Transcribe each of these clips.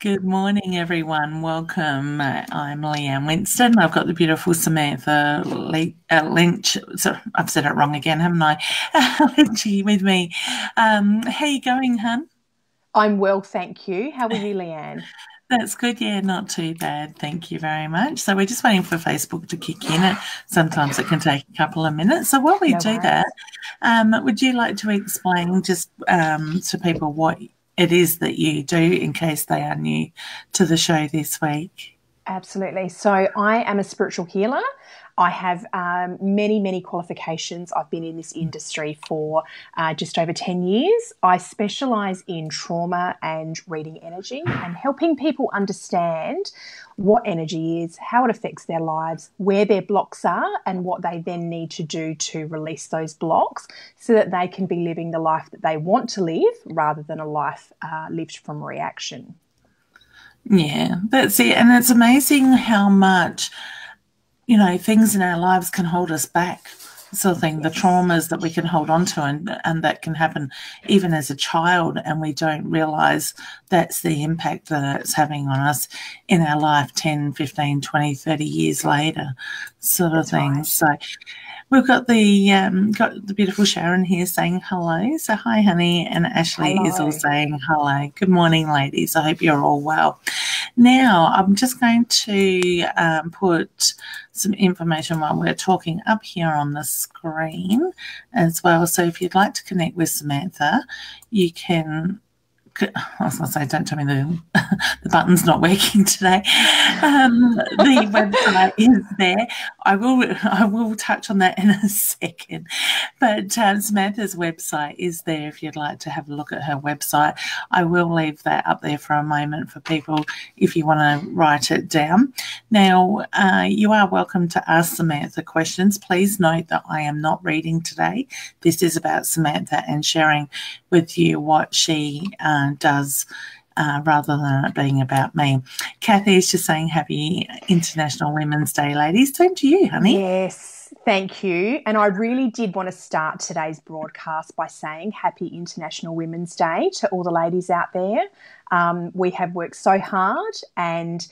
Good morning, everyone. Welcome. I'm Leanne Winston. I've got the beautiful Samantha Lynch. So I've said it wrong again, haven't I? Lynchy with me. How you going, hun? I'm well, thank you. How are you, Leanne? That's good. Yeah, not too bad. Thank you very much. So we're just waiting for Facebook to kick in. Sometimes it can take a couple of minutes. So while we No do that, worries. would you like to explain just to people what it is that you do in case they are new to the show this week? Absolutely. So I am a spiritual healer. I have many qualifications. I've been in this industry for just over 10 years. I specialise in trauma and reading energy and helping people understand what energy is, how it affects their lives, where their blocks are, and what they then need to do to release those blocks so that they can be living the life that they want to live rather than a life lived from reaction. Yeah, that's it. And it's amazing how much, things in our lives can hold us back. Sort of thing, the Yes. traumas that we can hold on to, and that can happen even as a child, and we don't realize that's the impact that it's having on us in our life 10, 15, 20, 30 years later, sort of That's thing. right. So we've got the beautiful Sharon here saying hello. So hi, honey, and Ashley is all Hello. saying hello. Good morning, ladies. I hope you're all well. Now I'm just going to put some information while we're talking up here on the screen as well. So if you'd like to connect with Samantha, you can. I was going to say, don't tell me the button's not working today. The website is there. I will touch on that in a second. But Samantha's website is there if you'd like to have a look at her website. I will leave that up there for a moment for people if you want to write it down. Now, you are welcome to ask Samantha questions. Please note that I am not reading today. This is about Samantha and sharing with you what she does rather than it being about me. Kathy is just saying happy International Women's Day, ladies. Same to you, honey. Yes, thank you. And I really did want to start today's broadcast by saying Happy International Women's Day to all the ladies out there. We have worked so hard and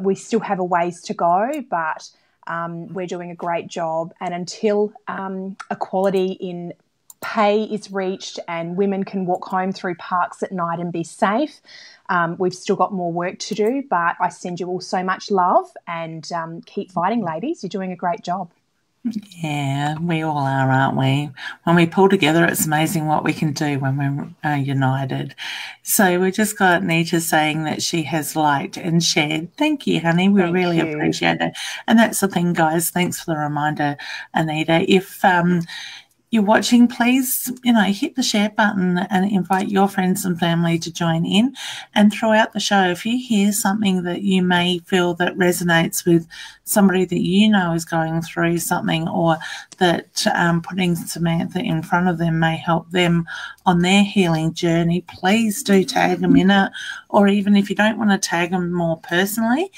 we still have a ways to go, but we're doing a great job. And until equality in pay is reached and women can walk home through parks at night and be safe, we've still got more work to do, but I send you all so much love and keep fighting, ladies. You're doing a great job. Yeah, we all are, aren't we? When we pull together, it's amazing what we can do when we're united. So we just got Nita saying that she has liked and shared. Thank you, honey. We Thank really you. appreciate it. And that's the thing, guys. Thanks for the reminder, Anita. If you're watching, please, hit the share button and invite your friends and family to join in. And throughout the show, if you hear something that you may feel that resonates with somebody that you know is going through something, or that putting Samantha in front of them may help them on their healing journey, please do tag them in it. Or even if you don't want to tag them more personally,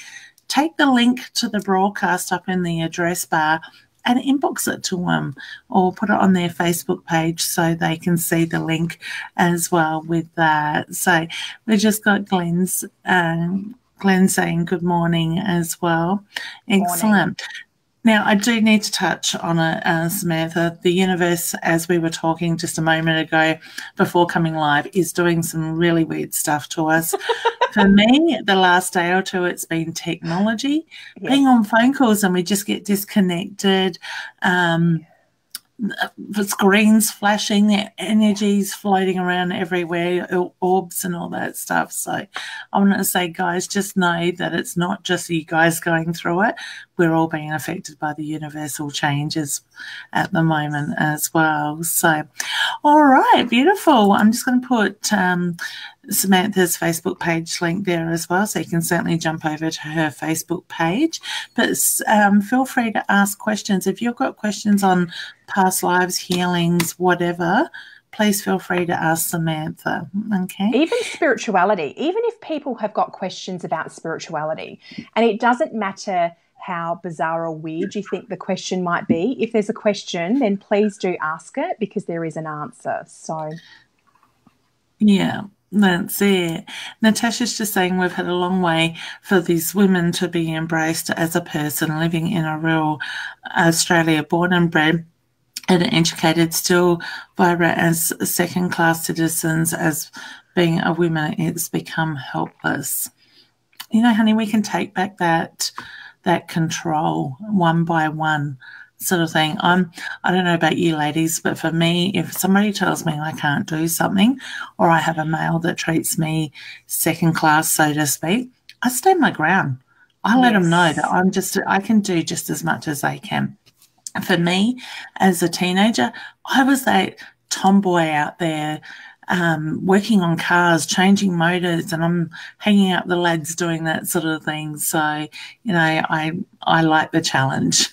take the link to the broadcast up in the address bar and inbox it to them, or put it on their Facebook page so they can see the link as well with that. So we just got Glenn saying good morning as well. Morning. Excellent. Now, I do need to touch on it, Samantha. The universe, as we were talking just a moment ago before coming live, is doing some really weird stuff to us. For me, the last day or two, it's been technology, being Yes. on phone calls and we just get disconnected. The screens flashing, the energies floating around everywhere, orbs and all that stuff. So I want to say, guys, just know that it's not just you guys going through it. We're all being affected by the universal changes at the moment as well. So, all right, beautiful. I'm just going to put Samantha's Facebook page link there as well, so you can certainly jump over to her Facebook page. But feel free to ask questions. If you've got questions on past lives, healings, whatever, please feel free to ask Samantha. Okay. Even spirituality, even if people have got questions about spirituality, and it doesn't matter how bizarre or weird you think the question might be, if there's a question, then please do ask it because there is an answer. So, Yeah. That's it. Natasha's just saying we've had a long way for these women to be embraced as a person living in a real Australia, born and bred and educated, still vibrant as second-class citizens. As being a woman, it's become helpless. You know, honey, we can take back that control one by one, sort of thing. I don't know about you ladies, but for me, if somebody tells me I can't do something, or I have a male that treats me second class, so to speak, I stand my ground. I let them know that I can do just as much as they can. For me, as a teenager, I was that tomboy out there, working on cars, changing motors, and I'm hanging out the lads doing that sort of thing. So, you know, I like the challenge.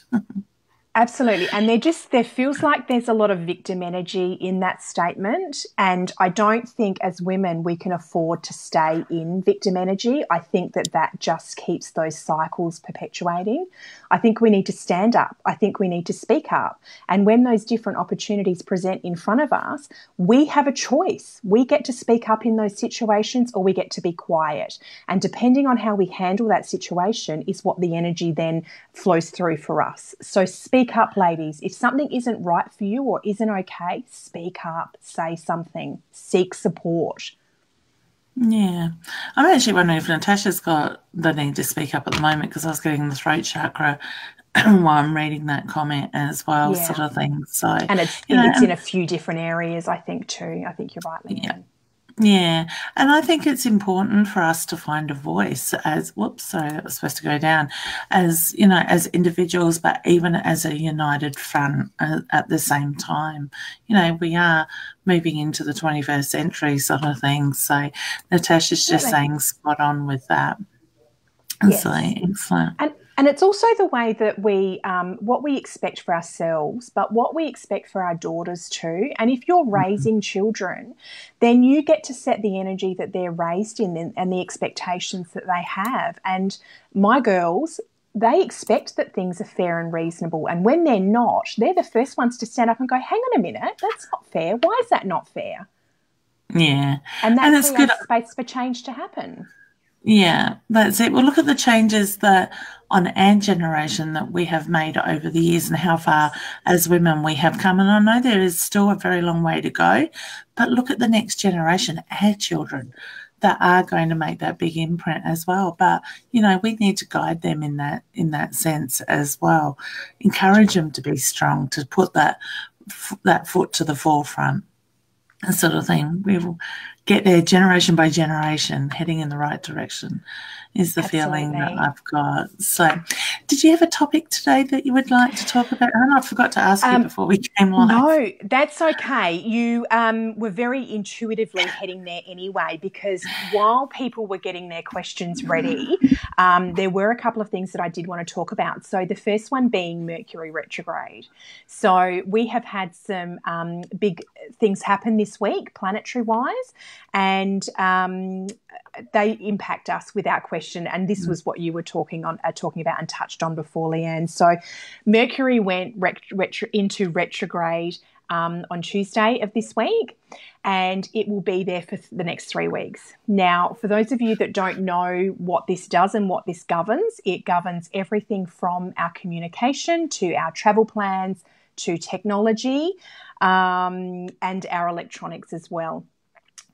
Absolutely. And there feels like there's a lot of victim energy in that statement. And I don't think as women we can afford to stay in victim energy. I think that just keeps those cycles perpetuating. I think we need to stand up. I think we need to speak up. And when those different opportunities present in front of us, we have a choice. We get to speak up in those situations, or we get to be quiet. And depending on how we handle that situation is what the energy then flows through for us. So speak up, ladies. If something isn't right for you or isn't okay, speak up, say something, seek support. Yeah. I'm actually wondering if Natasha's got the need to speak up at the moment, because I was getting the throat chakra while I'm reading that comment as well, sort of thing. So, and it's in a few different areas, I think, too. I think you're right, Leanne. Yeah. Yeah, and I think it's important for us to find a voice as, sorry, that was supposed to go down, as, you know, as individuals, but even as a united front at the same time. You know, we are moving into the 21st century sort of thing. So Natasha's just saying spot on with that. Yes. So excellent. And it's also the way that we, what we expect for ourselves, but what we expect for our daughters too. And if you're raising children, then you get to set the energy that they're raised in and the expectations that they have. And my girls, they expect that things are fair and reasonable. And when they're not, they're the first ones to stand up and go, hang on a minute, that's not fair. Why is that not fair? Yeah. And that creates space for change to happen. Yeah, that's it. Well, look at the changes that on our generation that we have made over the years, and how far as women we have come. And I know there is still a very long way to go, but look at the next generation, our children, that are going to make that big imprint as well. But, you know, we need to guide them in that sense as well. Encourage them to be strong, to put that foot to the forefront, sort of thing. We will get there generation by generation, heading in the right direction is the feeling that I've got. So did you have a topic today that you would like to talk about? I forgot to ask you before we came live. No, that's okay. You were very intuitively heading there anyway, because while people were getting their questions ready, there were a couple of things that I did want to talk about. So the first one being Mercury retrograde. So we have had some big things happen this week, planetary-wise, and they impact us without question. And this was what you were talking about and touched on before, Leanne. So Mercury went into retrograde on Tuesday of this week, and it will be there for the next 3 weeks. Now, for those of you that don't know what this does and what this governs, it governs everything from our communication to our travel plans to technology and our electronics as well.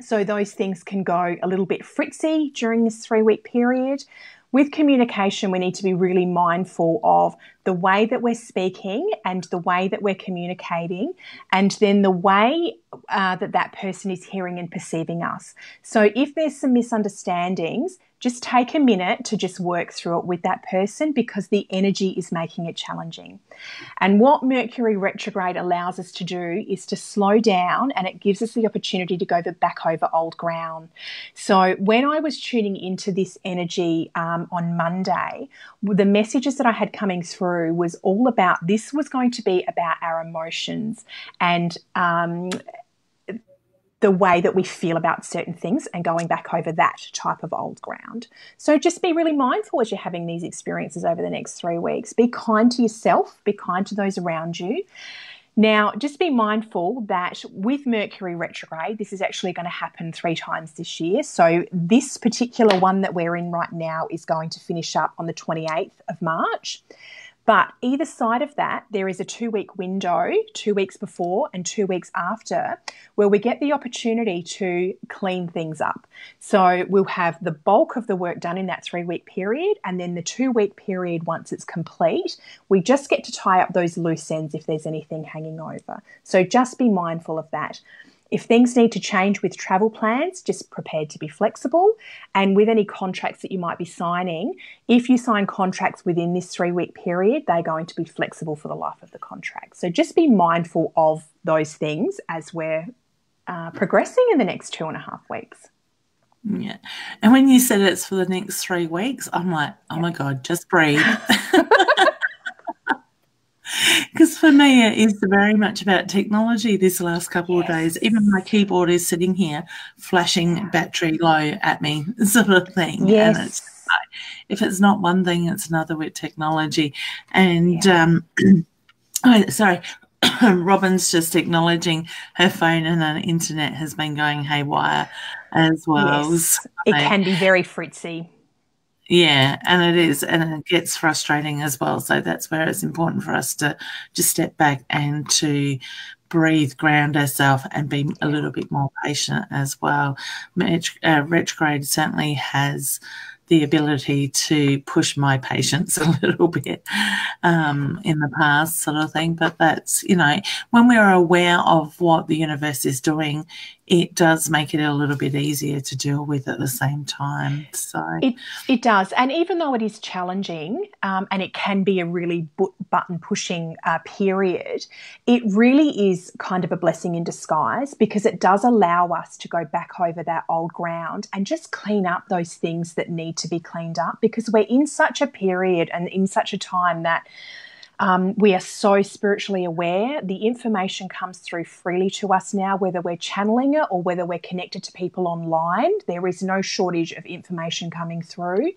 So those things can go a little bit fritzy during this 3-week period. With communication, we need to be really mindful of the way that we're speaking and the way that we're communicating, and then the way that person is hearing and perceiving us. So if there's some misunderstandings, just take a minute to just work through it with that person, because the energy is making it challenging. And what Mercury retrograde allows us to do is to slow down, and it gives us the opportunity to go back over old ground. So when I was tuning into this energy on Monday, the messages that I had coming through was all about, this was going to be about our emotions and the way that we feel about certain things, and going back over that type of old ground. So just be really mindful as you're having these experiences over the next 3 weeks. Be kind to yourself, be kind to those around you. Now, just be mindful that with Mercury retrograde, this is actually going to happen 3 times this year. So this particular one that we're in right now is going to finish up on the 28th of March. But either side of that, there is a 2-week window, 2 weeks before and 2 weeks after, where we get the opportunity to clean things up. So we'll have the bulk of the work done in that 3-week period, and then the 2-week period, once it's complete, we just get to tie up those loose ends if there's anything hanging over. So just be mindful of that. If things need to change with travel plans, just prepared to be flexible. And with any contracts that you might be signing, if you sign contracts within this 3-week period, they're going to be flexible for the life of the contract. So just be mindful of those things as we're progressing in the next 2.5 weeks. Yeah. And when you said it's for the next 3 weeks, I'm like, oh my God, just breathe. Because for me, it is very much about technology this last couple of days. Even my keyboard is sitting here flashing battery low at me, sort of thing. Yes. And it's like, if it's not one thing, it's another with technology. And, Robin's just acknowledging her phone and her internet has been going haywire as well. Yes. So, it can be very fritzy. Yeah, and it is, and it gets frustrating as well. So that's where it's important for us to just step back and to breathe, ground ourselves, and be a little bit more patient as well. Retrograde certainly has the ability to push my patience a little bit in the past, sort of thing. But that's, when we're aware of what the universe is doing, it does make it a little bit easier to deal with at the same time. So it does. And even though it is challenging and it can be a really button pushing period, it really is kind of a blessing in disguise, because it does allow us to go back over that old ground and just clean up those things that need to be cleaned up, because we're in such a period and in such a time that we are so spiritually aware. The information comes through freely to us now, whether we're channeling it or whether we're connected to people online. There is no shortage of information coming through.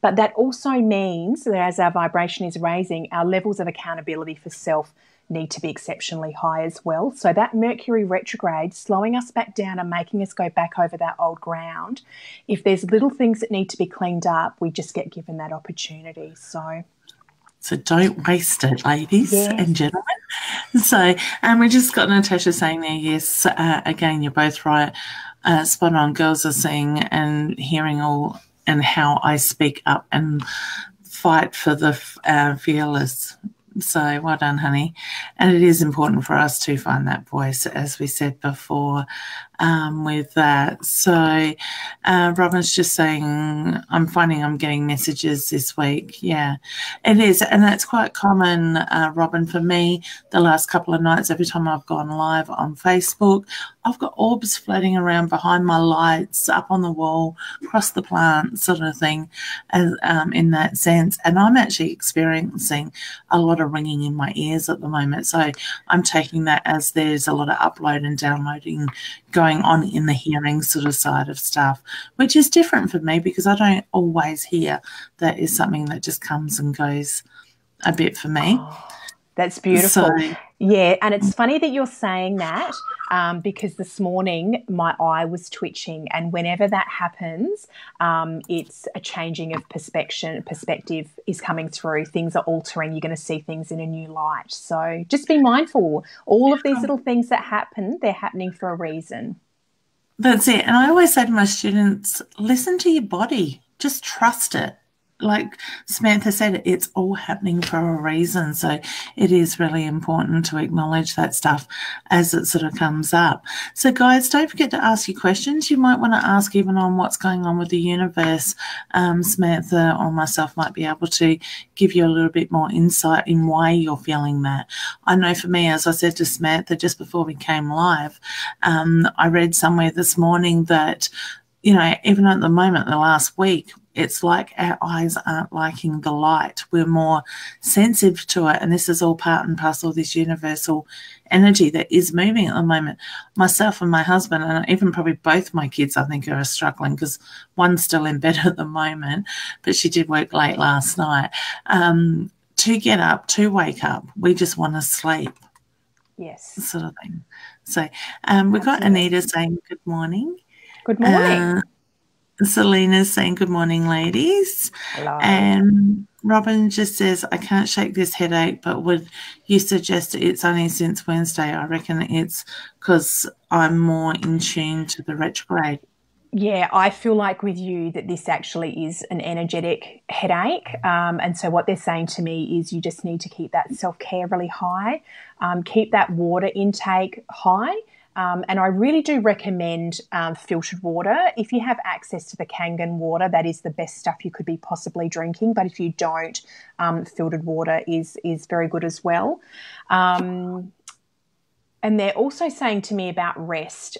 But that also means that as our vibration is raising, our levels of accountability for self need to be exceptionally high as well. So that Mercury retrograde, slowing us back down and making us go back over that old ground, if there's little things that need to be cleaned up, we just get given that opportunity. So don't waste it, ladies and gentlemen. So, we just got Natasha saying there, yes, again, you're both right. Spot on. Girls are seeing and hearing all and how I speak up and fight for the fearless. So well done, honey. And it is important for us to find that voice, as we said before, with that. So Robin's just saying, I'm finding I'm getting messages this week. Yeah, it is. And that's quite common, Robin, for me. The last couple of nights, every time I've gone live on Facebook, I've got orbs floating around behind my lights, up on the wall, across the plant, sort of thing, in that sense. And I'm actually experiencing a lot of ringing in my ears at the moment. So I'm taking that as there's a lot of upload and downloading going on in the hearing sort of side of stuff, which is different for me because I don't always hear. That is something that just comes and goes a bit for me. Oh, that's beautiful. Yeah, and it's funny that you're saying that because this morning my eye was twitching, and whenever that happens, it's a changing of perspective is coming through. Things are altering. You're going to see things in a new light. So just be mindful. All of these little things that happen, they're happening for a reason. That's it. And I always say to my students, listen to your body. Just trust it. Like Samantha said, it's all happening for a reason. So it is really important to acknowledge that stuff as it sort of comes up. So guys, don't forget to ask your questions. You might want to ask even on what's going on with the universe. Samantha or myself might be able to give you a little bit more insight in why you're feeling that. I know for me, as I said to Samantha just before we came live, I read somewhere this morning that, even at the moment, the last week, it's like our eyes aren't liking the light. We're more sensitive to it. And this is all part and parcel of this universal energy that is moving at the moment. Myself and my husband, and even probably both my kids, I think, are struggling because one's still in bed at the moment, but she did work late last night. To get up, to wake up, we just want to sleep. Yes. sort of thing. So we've got Absolutely. Anita saying good morning. Good morning. Selena's saying good morning, ladies. Hello. And Robin just says, I can't shake this headache, but would you suggest it's only since Wednesday? I reckon it's because I'm more in tune to the retrograde. Yeah, I feel like with you that this actually is an energetic headache. And so what they're saying to me is you just need to keep that self-care really high, keep that water intake high. And I really do recommend filtered water. If you have access to the Kangen water, that is the best stuff you could be possibly drinking. But if you don't, filtered water is very good as well. And they're also saying to me about rest.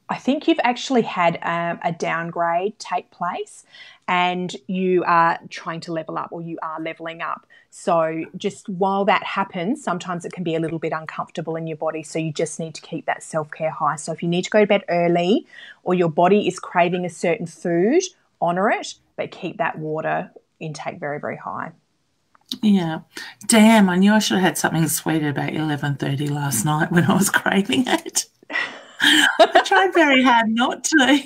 I think you've actually had a downgrade take place and you are trying to level up, or you are leveling up. So just while that happens, sometimes it can be a little bit uncomfortable in your body. So you just need to keep that self-care high. So if you need to go to bed early, or your body is craving a certain food, honour it, but keep that water intake very, very high. Yeah. Damn, I knew I should have had something sweet about 11:30 last night when I was craving it. I tried very hard not to.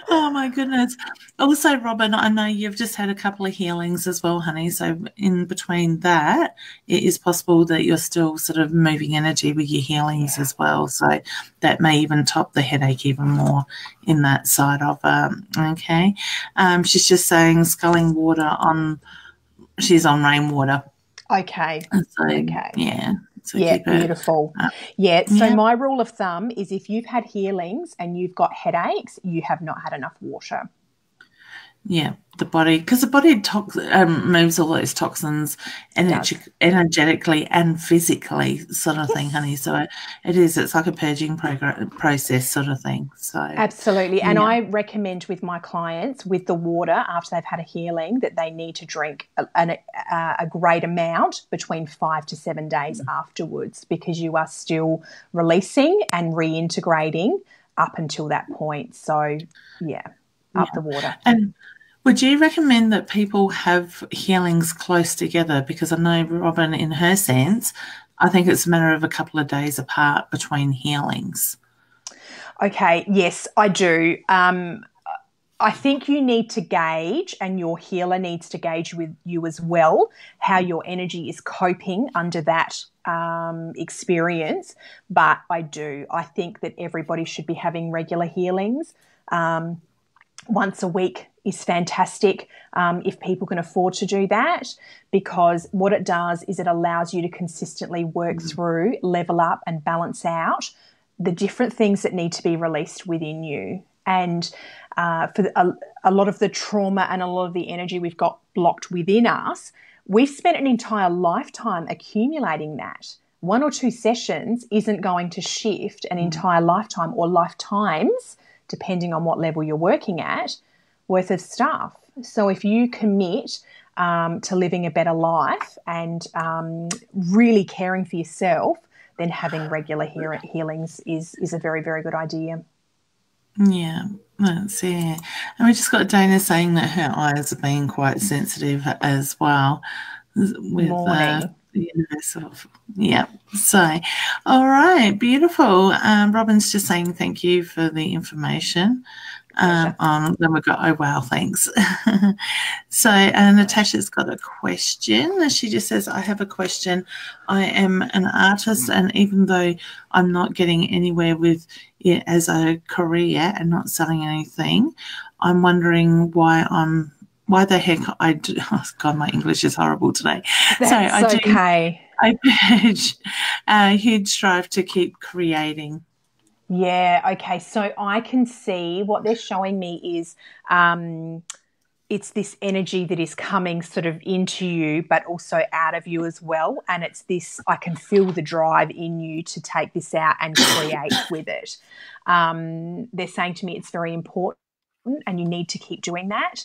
Oh, my goodness. Also, Robin, I know you've just had a couple of healings as well, honey. So in between that, it is possible that you're still sort of moving energy with your healings as well. So that may even top the headache even more in that side of okay. She's just saying sculling water on, she's on rainwater. Okay. So, okay. Yeah. So yeah, keep beautiful. It, So my rule of thumb is if you've had healings and you've got headaches, you have not had enough water. Yeah, the body, because the body moves all those toxins energetically and physically, sort of thing, honey. So it's like a purging process, sort of thing. So absolutely. And I recommend with my clients, with the water after they've had a healing, that they need to drink a great amount between 5 to 7 days afterwards, because you are still releasing and reintegrating up until that point. So up the water. And would you recommend that people have healings close together? Because I know Robin, in her sense, I think it's a matter of a couple of days apart between healings. Okay, yes, I do. I think you need to gauge, and your healer needs to gauge with you as well, how your energy is coping under that experience. But I think that everybody should be having regular healings. Once a week is fantastic if people can afford to do that, because what it does is it allows you to consistently work through, level up and balance out the different things that need to be released within you. And for a lot of the trauma and a lot of the energy we've got blocked within us, we've spent an entire lifetime accumulating that. 1 or 2 sessions isn't going to shift an entire lifetime, or lifetimes, depending on what level you're working at, worth of stuff. So if you commit to living a better life and really caring for yourself, then having regular healings is a very, very good idea. Yeah, that's it. And we just got Dana saying that her eyes are being quite sensitive as well. With Morning. The universal, So, all right, beautiful. Robin's just saying thank you for the information. Then we've got, oh wow, thanks. So Natasha's got a question. She just says, I have a question. I am an artist, and even though I'm not getting anywhere with it as a career and not selling anything, I'm wondering why the heck I do. Oh God, my English is horrible today. That's okay. I purge a huge drive to keep creating. Yeah, okay. So I can see what they're showing me is it's this energy that is coming sort of into you, but also out of you as well. And it's this, I can feel the drive in you to take this out and create with it. They're saying to me it's very important and you need to keep doing that.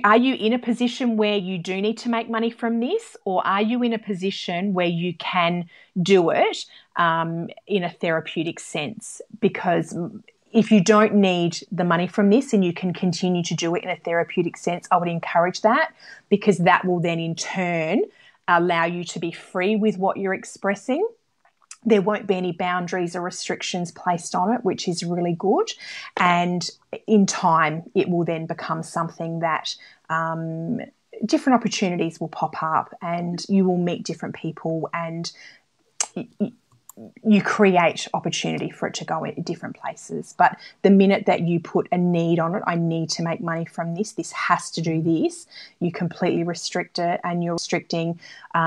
Are you in a position where you do need to make money from this, or are you in a position where you can do it in a therapeutic sense? Because if you don't need the money from this and you can continue to do it in a therapeutic sense, I would encourage that, because that will then in turn allow you to be free with what you're expressing. There won't be any boundaries or restrictions placed on it, which is really good. And in time, it will then become something that different opportunities will pop up, and you will meet different people, and you create opportunity for it to go in different places. But the minute that you put a need on it, I need to make money from this, this has to do this, you completely restrict it, and you're restricting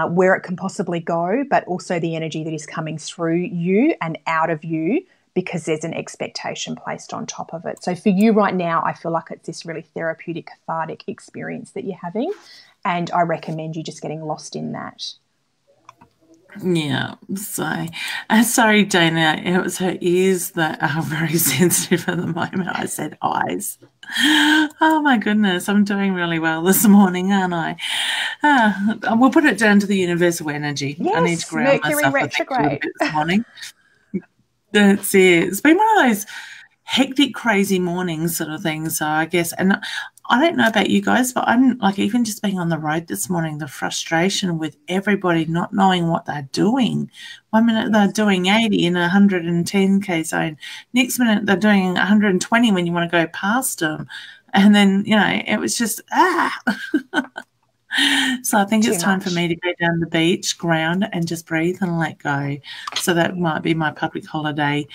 where it can possibly go, but also the energy that is coming through you and out of you, because there's an expectation placed on top of it. So for you right now, I feel like it's this really therapeutic, cathartic experience that you're having, and I recommend you just getting lost in that. Yeah, so sorry, Dana, it was her ears that are very sensitive at the moment. I said eyes. Oh my goodness, I'm doing really well this morning, aren't I? We'll put it down to the universal energy. Yes, I need to ground Mercury myself retrograde. a little bit this morning. That's it. It's been one of those hectic, crazy mornings sort of thing. So I guess, and I don't know about you guys, but I'm like, even just being on the road this morning, the frustration with everybody not knowing what they're doing. 1 minute they're doing 80 in a 110k zone. Next minute they're doing 120 when you want to go past them. And then, you know, it was just, So I think it's time for me to go down the beach, ground, and just breathe and let go. So that might be my public holiday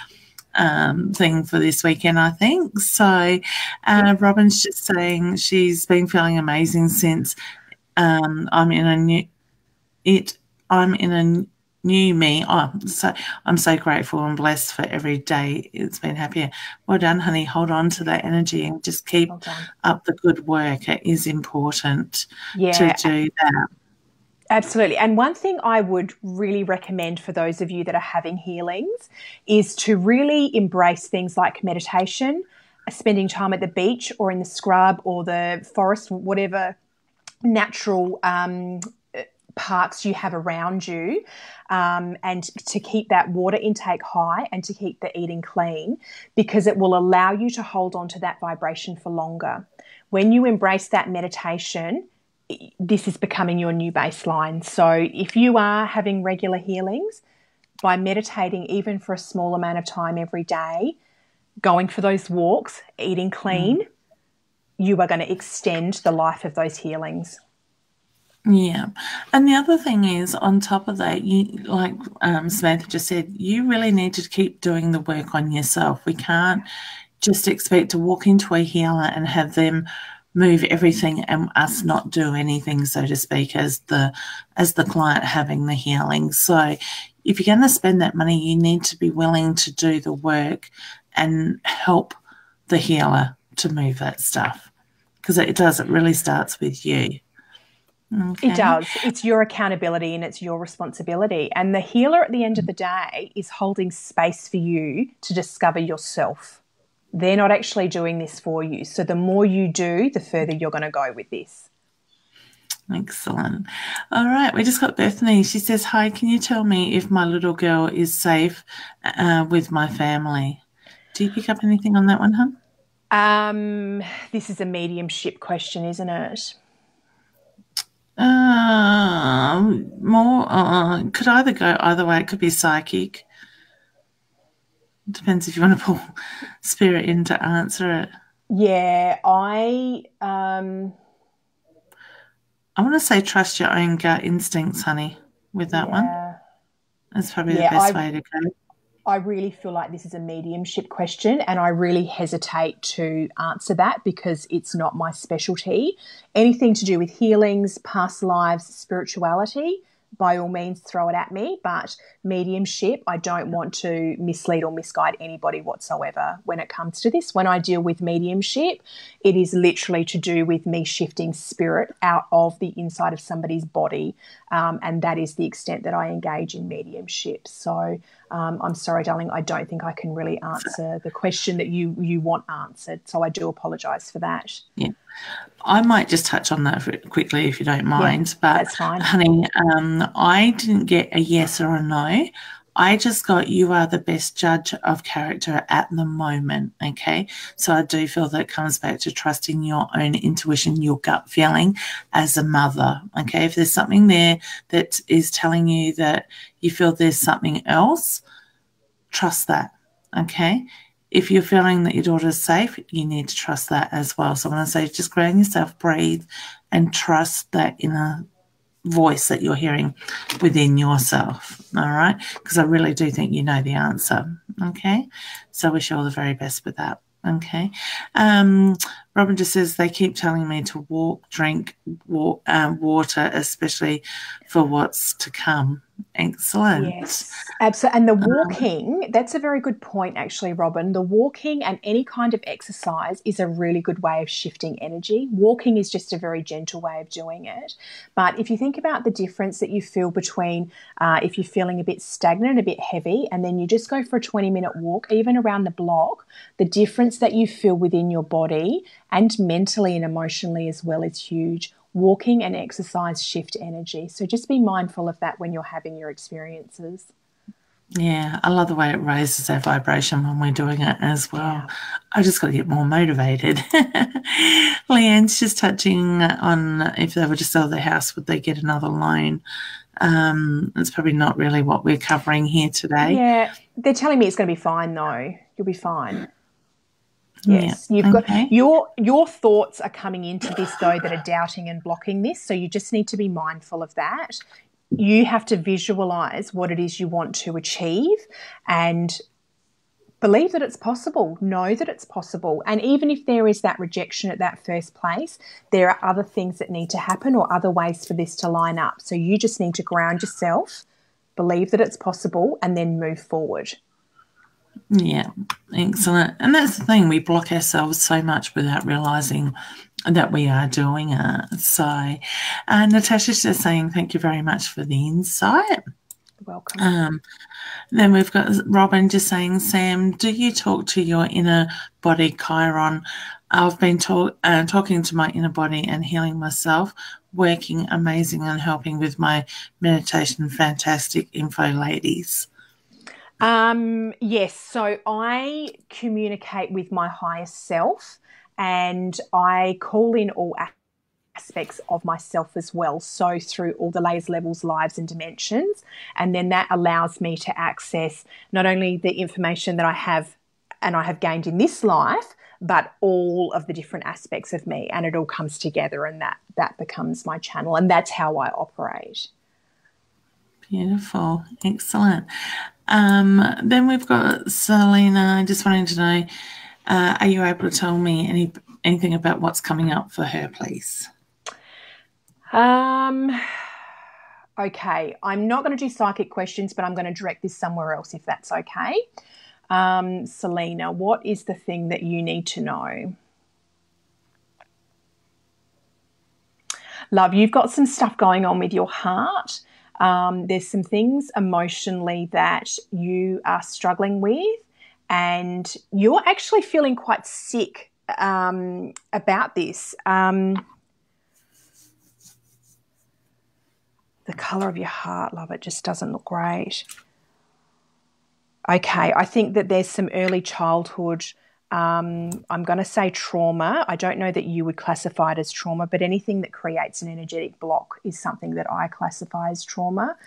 thing for this weekend, I think. So Robin's just saying she's been feeling amazing since I'm in a new me. Oh, so I'm so grateful and blessed for every day it's been happier. Well done, honey. Hold on to that energy and just keep up the good work. It is important to do that. Absolutely. And one thing I would really recommend for those of you that are having healings is to really embrace things like meditation, spending time at the beach or in the scrub or the forest, whatever natural parks you have around you, and to keep that water intake high and to keep the eating clean, because it will allow you to hold on to that vibration for longer. When you embrace that meditation, this is becoming your new baseline. So if you are having regular healings, by meditating even for a small amount of time every day, going for those walks, eating clean, you are going to extend the life of those healings. Yeah. And the other thing is, on top of that, you, like Samantha just said, you really need to keep doing the work on yourself. We can't just expect to walk into a healer and have them move everything and us not do anything, so to speak, as the client having the healing. So if you're going to spend that money, you need to be willing to do the work and help the healer to move that stuff, because it really starts with you. Okay. It does. It's your accountability and it's your responsibility. And the healer at the end of the day is holding space for you to discover yourself. They're not actually doing this for you. So the more you do, the further you're going to go with this. Excellent. All right. We just got Bethany. She says, hi, can you tell me if my little girl is safe with my family? Do you pick up anything on that one, hon? This is a mediumship question, isn't it? Could either go either way. It could be psychic. It depends if you want to pull spirit in to answer it. Yeah, I want to say trust your own gut instincts, honey, with that one. That's probably the best way to go. I really feel like this is a mediumship question, and I really hesitate to answer that because it's not my specialty. Anything to do with healings, past lives, spirituality, by all means throw it at me, but mediumship, I don't want to mislead or misguide anybody whatsoever when it comes to this. When I deal with mediumship, it is literally to do with me shifting spirit out of the inside of somebody's body, and that is the extent that I engage in mediumship. So I'm sorry, darling, I don't think I can really answer the question that you want answered, so I do apologise for that. Yeah. I might just touch on that quickly if you don't mind. Yeah, but that's fine. Honey, I didn't get a yes or a no. I just got you are the best judge of character at the moment, okay? So I do feel that comes back to trusting your own intuition, your gut feeling as a mother, okay? If there's something there that is telling you that you feel there's something else, trust that, okay? If you're feeling that your daughter is safe, you need to trust that as well. So when I say just ground yourself, breathe, and trust that inner voice that you're hearing within yourself, all right? Because I really do think you know the answer, okay? So I wish you all the very best with that, okay? Robin just says they keep telling me to drink water, especially for what's to come. Excellent. Yes, absolutely. And the walking, that's a very good point, actually, Robin. The walking and any kind of exercise is a really good way of shifting energy. Walking is just a very gentle way of doing it. But if you think about the difference that you feel between if you're feeling a bit stagnant, a bit heavy, and then you just go for a 20-minute walk, even around the block, the difference that you feel within your body and mentally and emotionally as well is huge. Walking and exercise shift energy. So just be mindful of that when you're having your experiences. Yeah, I love the way it raises our vibration when we're doing it as well. Yeah. I just got to get more motivated. Leanne's just touching on if they were to sell their house, would they get another loan? It's probably not really what we're covering here today. Yeah, they're telling me it's going to be fine though. You'll be fine. Yes, yeah. You've got your thoughts are coming into this though that are doubting and blocking this. So you just need to be mindful of that. You have to visualize what it is you want to achieve and believe that it's possible. Know that it's possible. And even if there is that rejection at that first place, there are other things that need to happen or other ways for this to line up. So you just need to ground yourself, believe that it's possible, and then move forward. Yeah, excellent. And that's the thing, we block ourselves so much without realising that we are doing it. So Natasha's just saying thank you very much for the insight. Welcome. Then we've got Robin just saying, Sam, do you talk to your inner body, Chiron? I've been talking to my inner body and healing myself, working amazing and helping with my meditation. Fantastic info, ladies. Yes, so I communicate with my higher self and I call in all aspects of myself as well. So through all the layers, levels, lives and dimensions. And then that allows me to access not only the information that I have and I have gained in this life, but all of the different aspects of me. And it all comes together and that becomes my channel. And that's how I operate. Beautiful. Excellent. Then we've got Selena just wanting to know, are you able to tell me anything about what's coming up for her, please? Okay, I'm not going to do psychic questions, but I'm going to direct this somewhere else if that's okay. Selena, what is the thing that you need to know? Love, you've got some stuff going on with your heart. There's some things emotionally that you are struggling with and you're actually feeling quite sick about this. The colour of your heart, love, it just doesn't look great. Okay, I think that there's some early childhood, I'm going to say trauma. I don't know that you would classify it as trauma, but anything that creates an energetic block is something that I classify as trauma.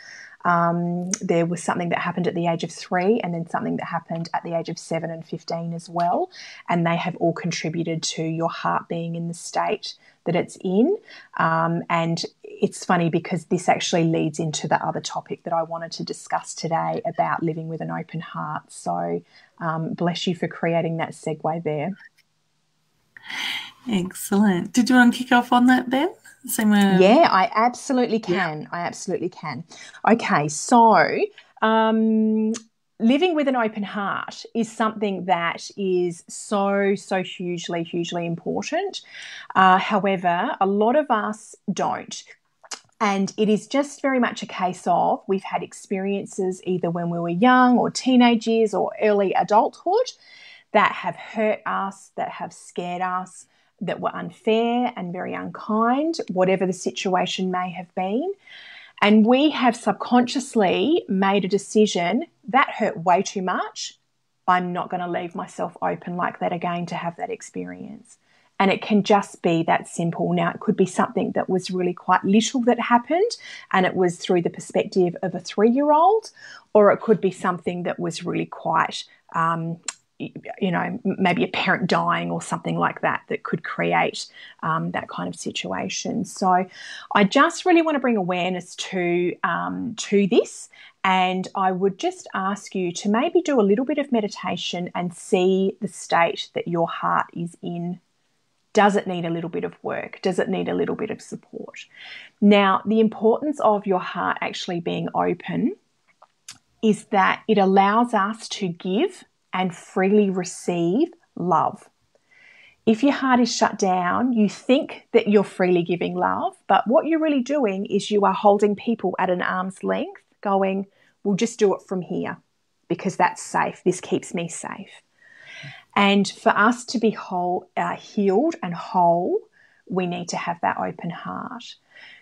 There was something that happened at the age of 3 and then something that happened at the age of 7 and 15 as well. And they have all contributed to your heart being in the state that it's in. And it's funny because this actually leads into the other topic that I wanted to discuss today about living with an open heart. So bless you for creating that segue there. Excellent. Did you want to kick off on that then? Yeah, I absolutely can. Yeah. I absolutely can. Okay, so living with an open heart is something that is so hugely, hugely important. However, a lot of us don't. And it is just very much a case of we've had experiences either when we were young or teenage years or early adulthood that have hurt us, that have scared us, that were unfair and very unkind, whatever the situation may have been. And we have subconsciously made a decision that hurt way too much. I'm not going to leave myself open like that again to have that experience. And it can just be that simple. Now, it could be something that was really quite little that happened, and it was through the perspective of a 3-year-old, or it could be something that was really quite, maybe a parent dying or something like that that could create that kind of situation. So I just really want to bring awareness to this. And I would just ask you to maybe do a little bit of meditation and see the state that your heart is in. Does it need a little bit of work? Does it need a little bit of support? Now, the importance of your heart actually being open is that it allows us to give and freely receive love. If your heart is shut down, you think that you're freely giving love, but what you're really doing is you are holding people at an arm's length, going, we'll just do it from here because that's safe. This keeps me safe. And for us to be healed and whole, we need to have that open heart.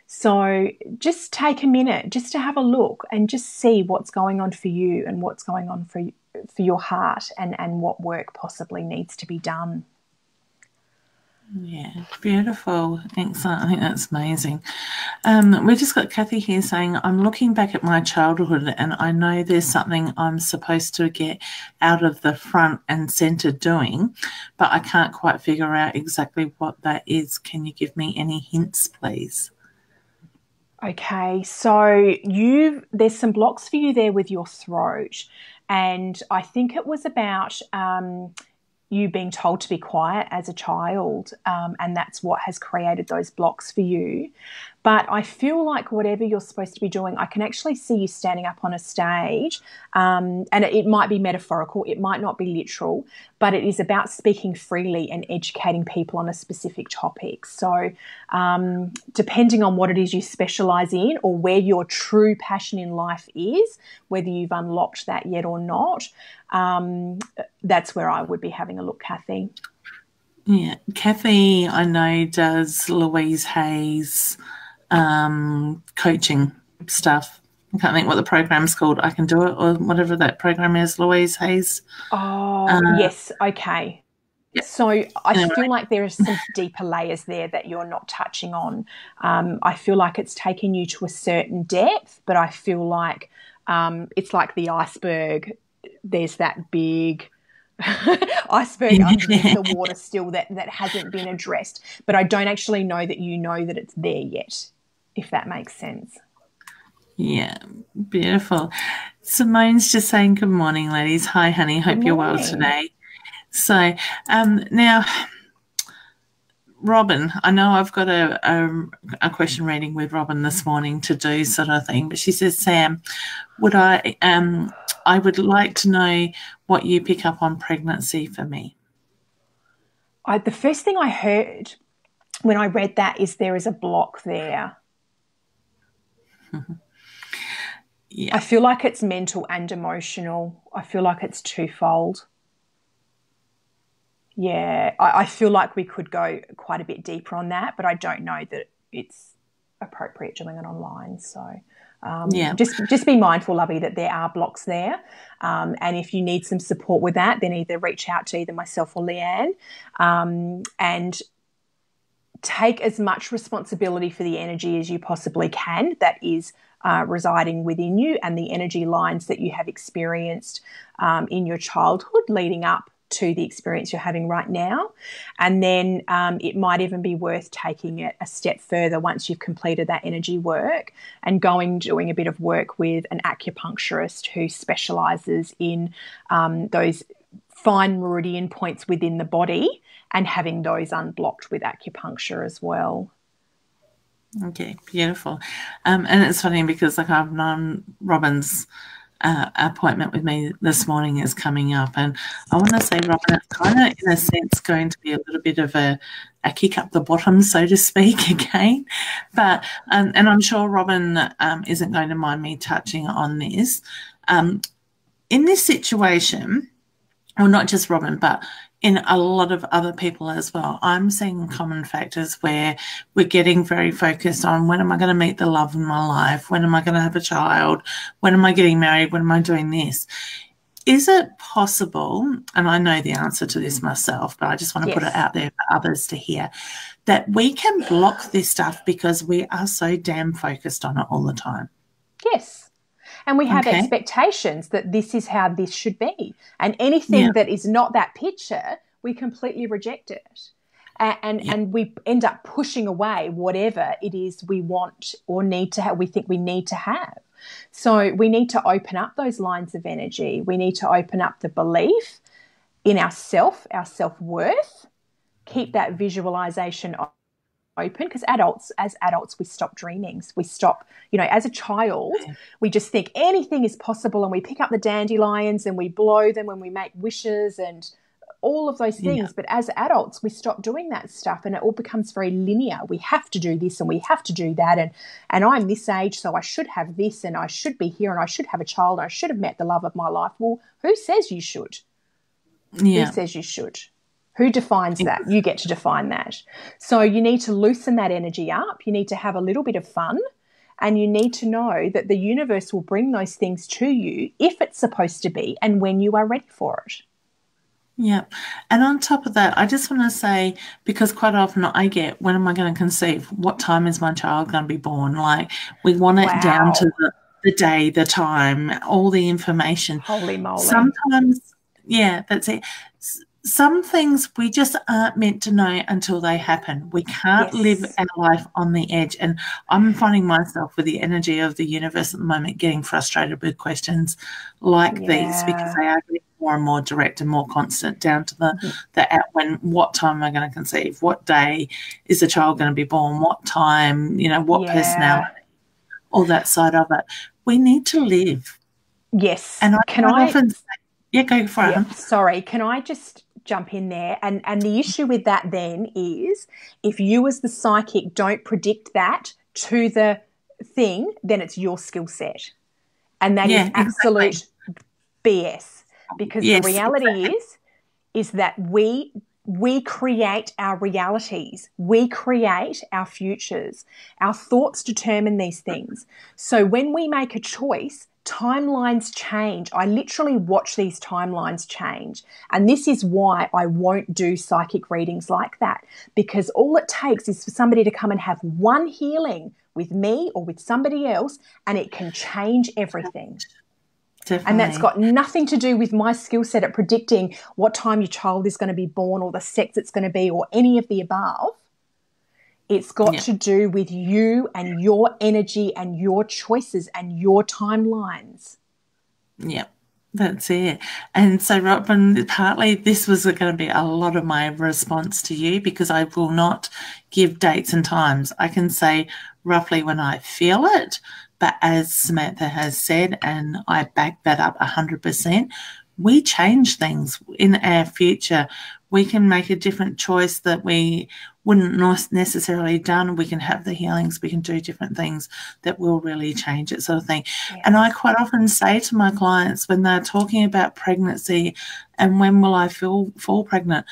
So just take a minute just to have a look and just see what's going on for you and what's going on for your heart, and what work possibly needs to be done. Yeah, beautiful. Excellent. I think that's amazing. We just got Kathy here saying, I'm looking back at my childhood and I know there's something I'm supposed to get out of the front and centre doing, but I can't quite figure out exactly what that is. Can you give me any hints, please? Okay, so there's some blocks for you there with your throat, and I think it was about you being told to be quiet as a child, and that's what has created those blocks for you. But I feel like whatever you're supposed to be doing, I can actually see you standing up on a stage, and it might be metaphorical, it might not be literal, but it is about speaking freely and educating people on a specific topic. So depending on what it is you specialise in or where your true passion in life is, whether you've unlocked that yet or not, that's where I would be having a look, Kathy. Yeah, Kathy, I know, does Louise Hay's coaching stuff. I can't think what the program's called. I Can Do It, or whatever that program is, Louise Hay's. Oh, yes, okay. Yeah. So I feel like there are some deeper layers there that you're not touching on. I feel like it's taken you to a certain depth, but I feel like it's like the iceberg. There's that big iceberg underneath the water still that hasn't been addressed, but I don't actually know that you know that it's there yet, if that makes sense. Yeah, beautiful. Simone's just saying, good morning, ladies. Hi, honey. Hope you're well today. So now, Robin, I know I've got a question reading with Robin this morning to do, sort of thing, but she says, Sam, I would like to know what you pick up on pregnancy for me. The first thing I heard when I read that is there is a block there. Yeah. I feel like it's mental and emotional. I feel like it's twofold. Yeah, I feel like we could go quite a bit deeper on that, but I don't know that it's appropriate doing it online. So just be mindful, lovey, that there are blocks there. And if you need some support with that, then either reach out to either myself or Leanne, and take as much responsibility for the energy as you possibly can that is residing within you, and the energy lines that you have experienced in your childhood leading up to the experience you're having right now. And then it might even be worth taking it a step further once you've completed that energy work and doing a bit of work with an acupuncturist who specialises in those fine meridian points within the body and having those unblocked with acupuncture as well. Okay, beautiful. And it's funny because I've known Robin's appointment with me this morning is coming up, and I want to say, Robin, it's kind of in a sense going to be a little bit of a kick up the bottom, so to speak, again. But and I'm sure Robin isn't going to mind me touching on this. In this situation, well, not just Robin, but in a lot of other people as well, I'm seeing common factors where we're getting very focused on when am I going to meet the love of my life? When am I going to have a child? When am I getting married? When am I doing this? Is it possible, and I know the answer to this myself, but I just want to put it out there for others to hear, that we can block this stuff because we are so damn focused on it all the time? Yes. And we have expectations that this is how this should be. And anything that is not that picture, we completely reject it. And we end up pushing away whatever it is we want or need to have, we think we need to have. So we need to open up those lines of energy. We need to open up the belief in ourself, our self-worth, keep that visualization open, because as adults, we stop dreaming. We stop, as a child, we just think anything is possible, and we pick up the dandelions and we blow them and we make wishes and all of those things. But as adults, we stop doing that stuff, and it all becomes very linear. We have to do this and we have to do that, and I'm this age, so I should have this, and I should be here, and I should have a child, and I should have met the love of my life. Well, who says you should? Who says you should? Who defines that? You get to define that. So you need to loosen that energy up. You need to have a little bit of fun, and you need to know that the universe will bring those things to you if it's supposed to be and when you are ready for it. Yeah. And on top of that, I just want to say, because quite often I get, when am I going to conceive? What time is my child going to be born? Like, we want it down to the day, the time, all the information. Holy moly. Sometimes, that's it. Some things we just aren't meant to know until they happen. We can't live our life on the edge. And I'm finding myself with the energy of the universe at the moment getting frustrated with questions like these, because they are getting more and more direct and more constant, down to what time am I going to conceive? What day is the child going to be born? What time, what personality, all that side of it. We need to live. Yes. And I often say, go for it. Sorry, can I just jump in there? And the issue with that then is, if you as the psychic don't predict that to the thing, then it's your skill set. And that is absolute BS. Because the reality is that we create our realities. We create our futures. Our thoughts determine these things. So when we make a choice, timelines change. I literally watch these timelines change. And this is why I won't do psychic readings like that, because all it takes is for somebody to come and have one healing with me or with somebody else, and it can change everything. Definitely. And that's got nothing to do with my skill set at predicting what time your child is going to be born or the sex it's going to be or any of the above. It's got to do with you and your energy and your choices and your timelines. Yeah, that's it. And so, Robin, partly this was going to be a lot of my response to you, because I will not give dates and times. I can say roughly when I feel it, but as Samantha has said, and I back that up 100%, we change things in our future. We can make a different choice that we wouldn't necessarily done. We can have the healings. We can do different things that will really change it, sort of thing. Yes. And I quite often say to my clients when they're talking about pregnancy and when will I fall pregnant,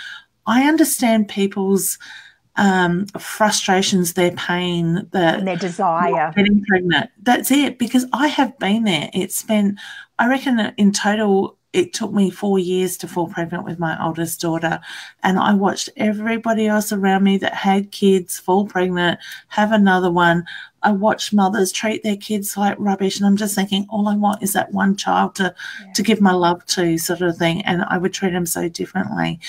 I understand people's frustrations, their pain, and their desire, getting pregnant. That's it, because I have been there. It's been, I reckon in total, it took me 4 years to fall pregnant with my oldest daughter, and I watched everybody else around me that had kids fall pregnant, have another one. I watched mothers treat their kids like rubbish, and I'm just thinking, all I want is that one child to give my love to, sort of thing, and I would treat them so differently.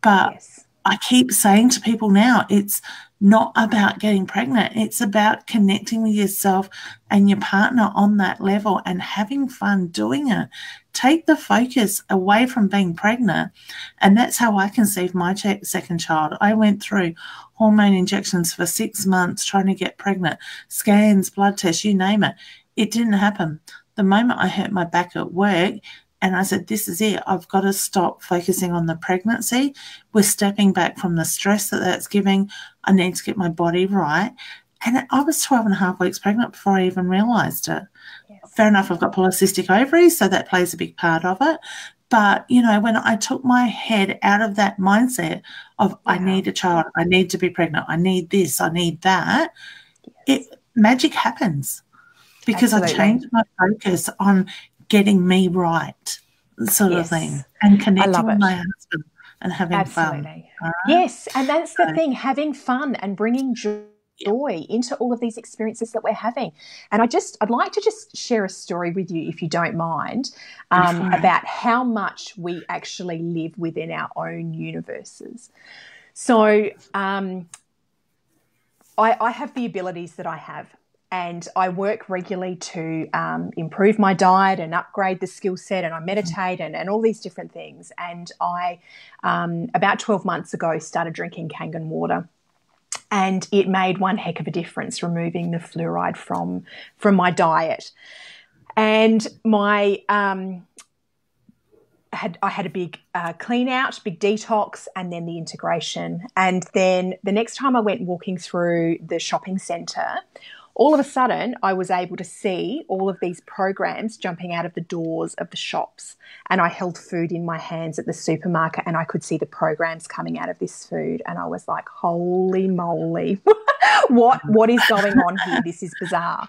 But I keep saying to people now, it's not about getting pregnant. It's about connecting with yourself and your partner on that level and having fun doing it. Take the focus away from being pregnant. And that's how I conceived my second child. I went through hormone injections for 6 months trying to get pregnant, scans, blood tests, you name it. It didn't happen. The moment I hurt my back at work, and I said, this is it. I've got to stop focusing on the pregnancy. We're stepping back from the stress that's giving. I need to get my body right. And I was 12 and a half weeks pregnant before I even realised it. Yes. Fair enough, I've got polycystic ovaries, so that plays a big part of it. But, you know, when I took my head out of that mindset of I need a child, I need to be pregnant, I need this, I need that, magic happens because I changed my focus on getting me right, sort of thing, and connecting with my husband and having fun. Right? Yes, and that's the thing, having fun and bringing joy into all of these experiences that we're having. And I'd like to just share a story with you, if you don't mind, about how much we actually live within our own universes. So I have the abilities that I have, and I work regularly to improve my diet and upgrade the skill set, and I meditate and all these different things. And I, about 12 months ago, started drinking Kangen water. And it made one heck of a difference, removing the fluoride from my diet. And I had a big clean out, big detox, and then the integration. And then the next time I went walking through the shopping centre, all of a sudden I was able to see all of these programs jumping out of the doors of the shops. And I held food in my hands at the supermarket and I could see the programs coming out of this food. And I was like, holy moly, what is going on here? This is bizarre.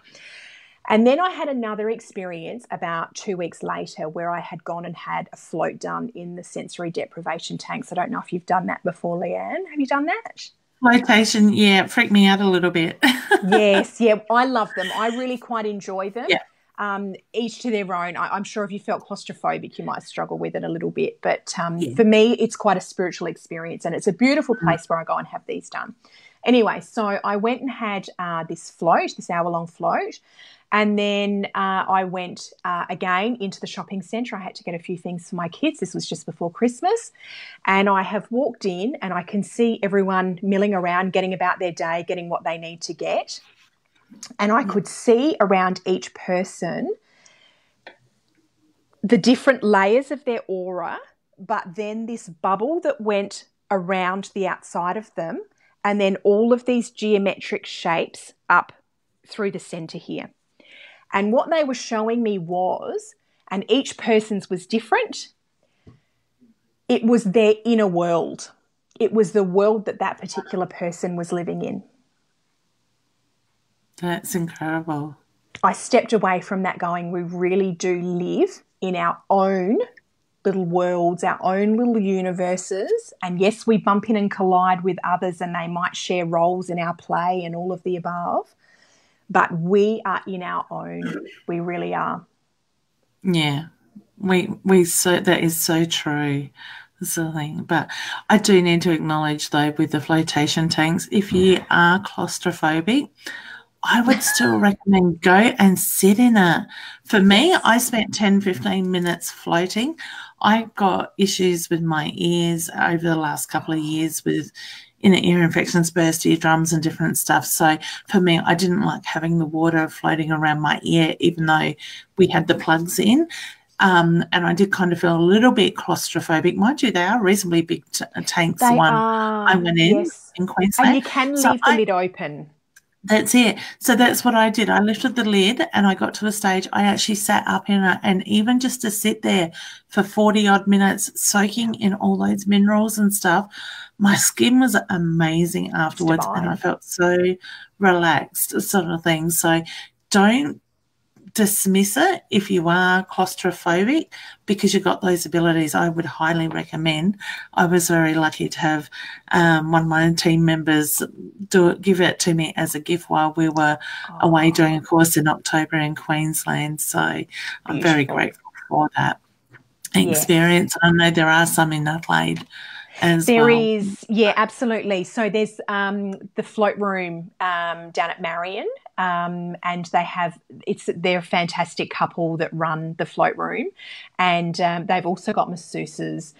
And then I had another experience about 2 weeks later where I had gone and had a float done in the sensory deprivation tanks. I don't know if you've done that before, Leanne. Have you done that? Flotation, it freaked me out a little bit. Yes, I love them. I really quite enjoy them. Yeah. Each to their own. I'm sure if you felt claustrophobic, you might struggle with it a little bit. But for me, it's quite a spiritual experience, and it's a beautiful place where I go and have these done. Anyway, so I went and had this hour-long float, and then I went again into the shopping centre. I had to get a few things for my kids. This was just before Christmas. And I have walked in and I can see everyone milling around, getting about their day, getting what they need to get. And I could see around each person the different layers of their aura, but then this bubble that went around the outside of them, and then all of these geometric shapes up through the centre here. And what they were showing me was, and each person's was different, it was their inner world. It was the world that particular person was living in. That's incredible. I stepped away from that going, we really do live in our own little worlds, our own little universes. And yes, we bump in and collide with others and they might share roles in our play and all of the above. But we are in our own. We really are. Yeah. That is so true. That's the thing. But I do need to acknowledge, though, with the flotation tanks, if you are claustrophobic, I would still recommend go and sit in it. For me, I spent 10, 15 minutes floating. I got issues with my ears over the last couple of years with inner ear infections, burst eardrums and different stuff. So for me, I didn't like having the water floating around my ear, even though we had the plugs in. And I did kind of feel a little bit claustrophobic. Mind you, they are reasonably big tanks. I went in Queensland. And you can leave the lid open. That's it. So that's what I did. I lifted the lid and I got to a stage. I actually sat up in it, and even just to sit there for 40-odd minutes soaking in all those minerals and stuff, my skin was amazing afterwards and I felt so relaxed, sort of thing. So don't dismiss it if you are claustrophobic because you've got those abilities. I would highly recommend. I was very lucky to have one of my team members give it to me as a gift while we were away doing a course in October in Queensland. So I'm very grateful for that experience. I know there are some in Adelaide as well. There is, absolutely. So there's the float room down at Marion, and they're a fantastic couple that run the float room, and they've also got masseuses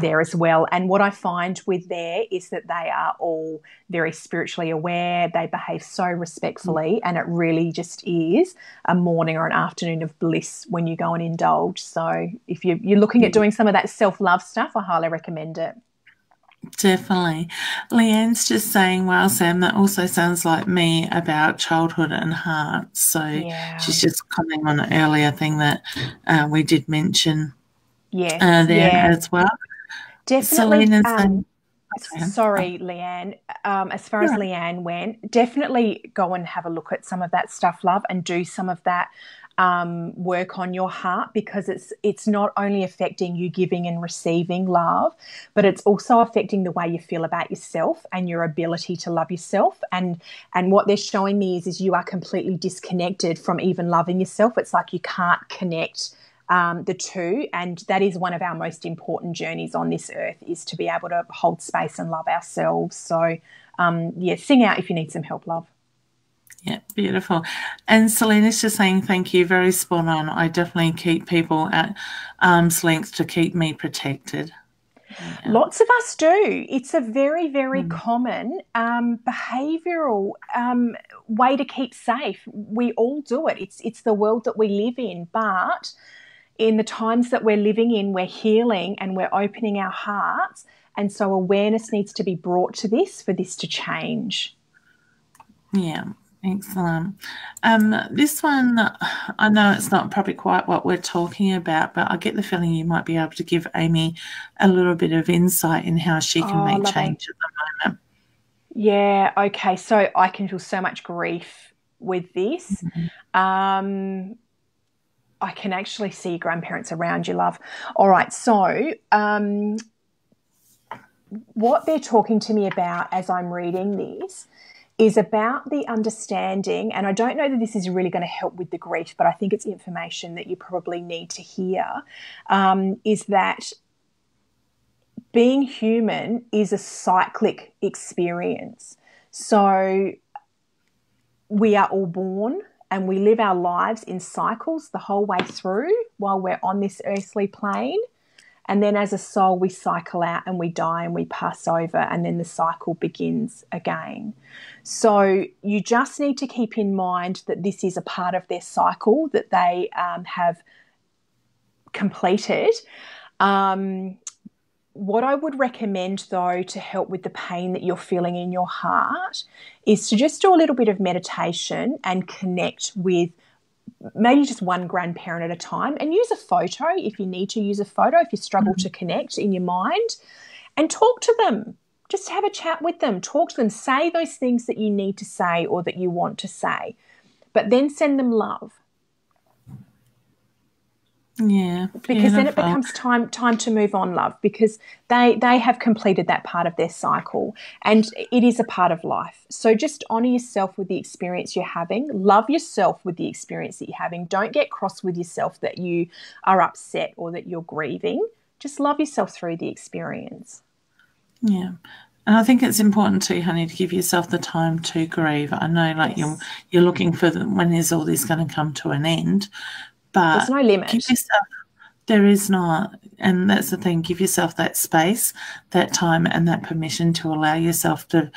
there as well. And what I find with there is that they are all very spiritually aware. They behave so respectfully, and it really just is a morning or an afternoon of bliss when you go and indulge. So if you're looking at doing some of that self-love stuff, I highly recommend it. Definitely. Leanne's just saying, wow, Sam, that also sounds like me about childhood and heart. So she's just commenting on an earlier thing that we did mention. Yes, there yeah, as well. definitely. Selena saying, Sorry, Leanne. As far as you're right. Leanne went, definitely go and have a look at some of that stuff, love, and do some of that work on your heart, because it's not only affecting you giving and receiving love, but it's also affecting the way you feel about yourself and your ability to love yourself. And what they're showing me is you are completely disconnected from even loving yourself. It's like you can't connect the two, and that is one of our most important journeys on this earth, is to be able to hold space and love ourselves. So sing out if you need some help, love. Yeah, beautiful. And Selena's just saying thank you, very spot on. I definitely keep people at arm's length to keep me protected. Yeah. Lots of us do. It's a very, very common behavioural way to keep safe. We all do it. It's the world that we live in, but in the times that we're living in, we're healing and we're opening our hearts. And so awareness needs to be brought to this for this to change. Yeah, excellent. This one, I know it's not probably quite what we're talking about, but I get the feeling you might be able to give Amy a little bit of insight in how she can make change at the moment. Yeah, okay. So I can feel so much grief with this. I can actually see grandparents around you, love. All right, so what they're talking to me about as I'm reading this is about the understanding, and I don't know that this is really going to help with the grief, but I think it's information that you probably need to hear, is that being human is a cyclic experience. So we are all born and we live our lives in cycles the whole way through while we're on this earthly plane. And then as a soul, we cycle out and we die and we pass over, and then the cycle begins again. So you just need to keep in mind that this is a part of their cycle that they have completed. What I would recommend, though, to help with the pain that you're feeling in your heart is to just do a little bit of meditation and connect with maybe just one grandparent at a time, and use a photo if you need to use a photo, if you struggle to connect in your mind, and talk to them. Just have a chat with them, talk to them, say those things that you need to say or that you want to say, but then send them love. Yeah, because then it becomes time to move on, love, because they have completed that part of their cycle, and it is a part of life. So just honour yourself with the experience you're having. Love yourself with the experience that you're having. Don't get cross with yourself that you are upset or that you're grieving. Just love yourself through the experience. Yeah. And I think it's important too, honey, to give yourself the time to grieve. I know, like, yes, you're looking for when is all this going to come to an end, but there's no limit. Give yourself, there is not, and that's the thing. Give yourself that space, that time, and that permission to allow yourself to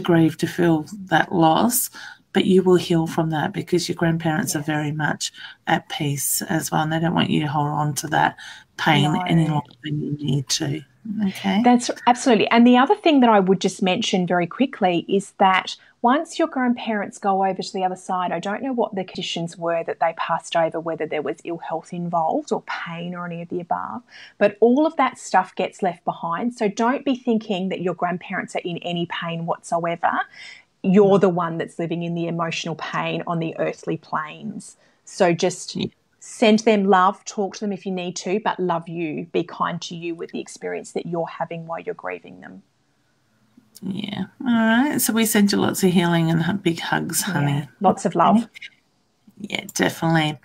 grieve, to feel that loss. But you will heal from that, because your grandparents are very much at peace as well, and they don't want you to hold on to that pain any longer than you need to. Okay. That's absolutely. And the other thing that I would just mention very quickly is that once your grandparents go over to the other side, I don't know what the conditions were that they passed over, whether there was ill health involved or pain or any of the above, but all of that stuff gets left behind. So don't be thinking that your grandparents are in any pain whatsoever. You're the one that's living in the emotional pain on the earthly planes. So just send them love, talk to them if you need to, but love you, be kind to you with the experience that you're having while you're grieving them. Yeah. All right. So we send you lots of healing and big hugs, honey. Yeah, lots of love. Yeah, definitely.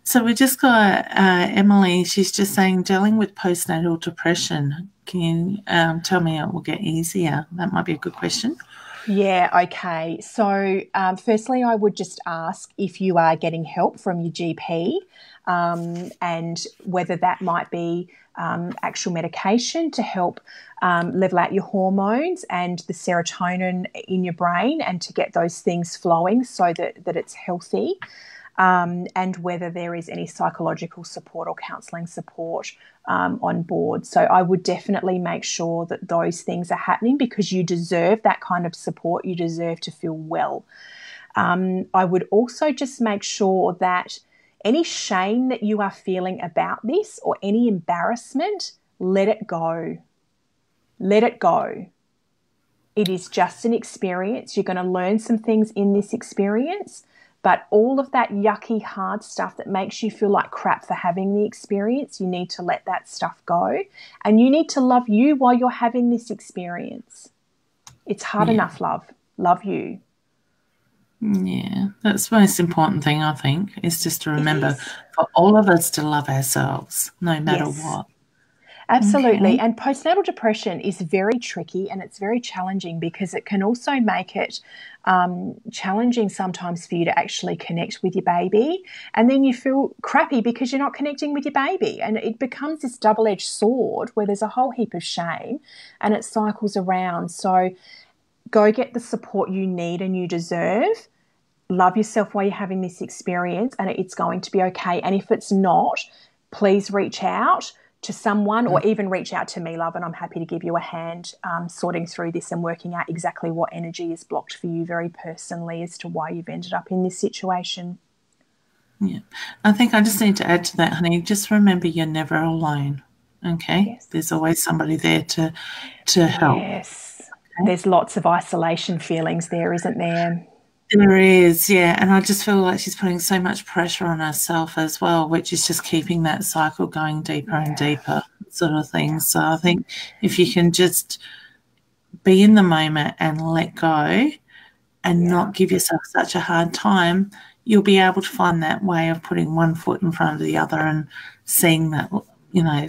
So we just got Emily. She's just saying, dealing with postnatal depression. Can you tell me it will get easier? That might be a good question. Yeah, okay. So firstly, I would just ask if you are getting help from your GP, and whether that might be actual medication to help level out your hormones and the serotonin in your brain, and to get those things flowing so that it's healthy. And whether there is any psychological support or counselling support on board. So I would definitely make sure that those things are happening, because you deserve that kind of support. You deserve to feel well. I would also just make sure that Any shame that you are feeling about this or any embarrassment, let it go. Let it go. It is just an experience. You're going to learn some things in this experience, but all of that yucky, hard stuff that makes you feel like crap for having the experience, you need to let that stuff go. And you need to love you while you're having this experience. It's hard enough, love. Love you. Yeah, that's the most important thing, I think, is just to remember for all of us to love ourselves no matter what. Absolutely. Okay. And postnatal depression is very tricky and it's very challenging because it can also make it challenging sometimes for you to actually connect with your baby. And then you feel crappy because you're not connecting with your baby. And it becomes this double-edged sword where there's a whole heap of shame and it cycles around. So go get the support you need and you deserve. Love yourself while you're having this experience and it's going to be okay. And if it's not, please reach out to someone or even reach out to me, love, and I'm happy to give you a hand sorting through this and working out exactly what energy is blocked for you very personally as to why you've ended up in this situation. Yeah. I think I just need to add to that, honey, just remember you're never alone, okay? Yes. There's always somebody there to help. Yes. Okay? There's lots of isolation feelings there, isn't there? There is, yeah, and I just feel like she's putting so much pressure on herself as well, which is just keeping that cycle going deeper and deeper sort of thing. So I think if you can just be in the moment and let go and not give yourself such a hard time, you'll be able to find that way of putting one foot in front of the other and seeing that, you know,